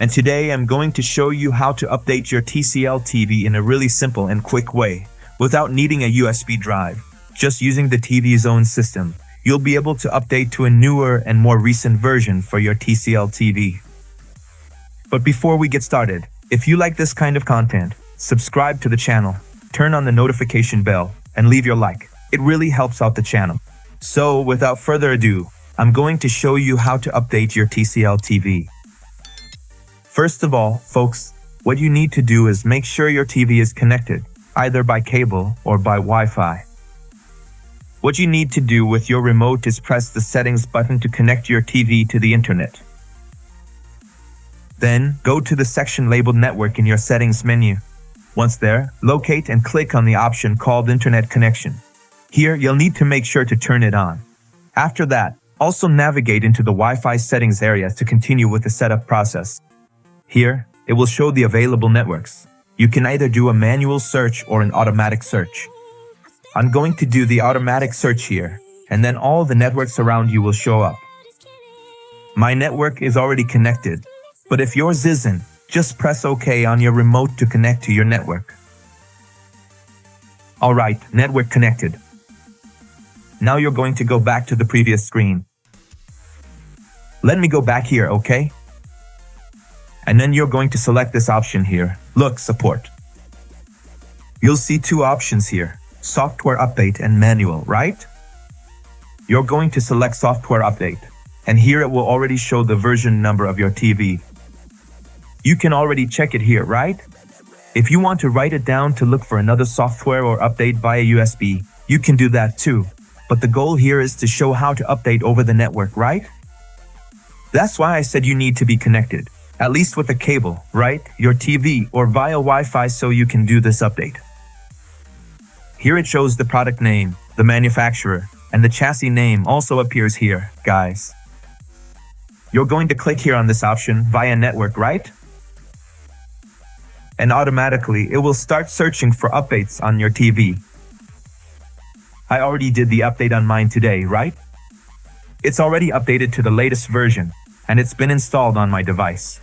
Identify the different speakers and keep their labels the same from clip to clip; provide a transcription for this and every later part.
Speaker 1: And today I'm going to show you how to update your TCL TV in a really simple and quick way, without needing a USB drive. Just using the TV's own system, you'll be able to update to a newer and more recent version for your TCL TV. But before we get started, if you like this kind of content, subscribe to the channel, turn on the notification bell, and leave your like. It really helps out the channel. So without further ado, I'm going to show you how to update your TCL TV. First of all, folks, what you need to do is make sure your TV is connected, either by cable or by Wi-Fi. What you need to do with your remote is press the settings button to connect your TV to the internet. Then, go to the section labeled Network in your settings menu. Once there, locate and click on the option called Internet Connection. Here, you'll need to make sure to turn it on. After that, also navigate into the Wi-Fi settings area to continue with the setup process. Here, it will show the available networks. You can either do a manual search or an automatic search. I'm going to do the automatic search here, and then all the networks around you will show up. My network is already connected, but if yours isn't, just press OK on your remote to connect to your network. Alright, network connected. Now you're going to go back to the previous screen. Let me go back here, okay? And then you're going to select this option here, Look Support. You'll see two options here, Software Update and Manual, right? You're going to select Software Update, and here it will already show the version number of your TV. You can already check it here, right? If you want to write it down to look for another software or update via USB, you can do that too. But the goal here is to show how to update over the network, right? That's why I said you need to be connected. At least with a cable, right? Your TV or via Wi-Fi so you can do this update. Here it shows the product name, the manufacturer, and the chassis name also appears here, guys. You're going to click here on this option via network, right? And automatically it will start searching for updates on your TV. I already did the update on mine today, right? It's already updated to the latest version, and it's been installed on my device.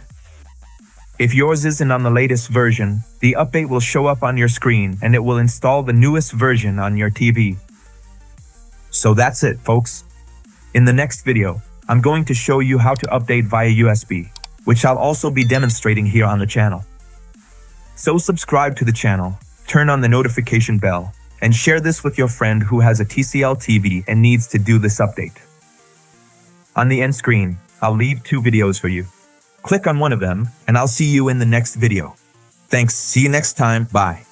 Speaker 1: If yours isn't on the latest version, the update will show up on your screen and it will install the newest version on your TV. So that's it, folks. In the next video, I'm going to show you how to update via USB, which I'll also be demonstrating here on the channel. So subscribe to the channel, turn on the notification bell, and share this with your friend who has a TCL TV and needs to do this update. On the end screen, I'll leave two videos for you. Click on one of them, and I'll see you in the next video. Thanks, see you next time, bye.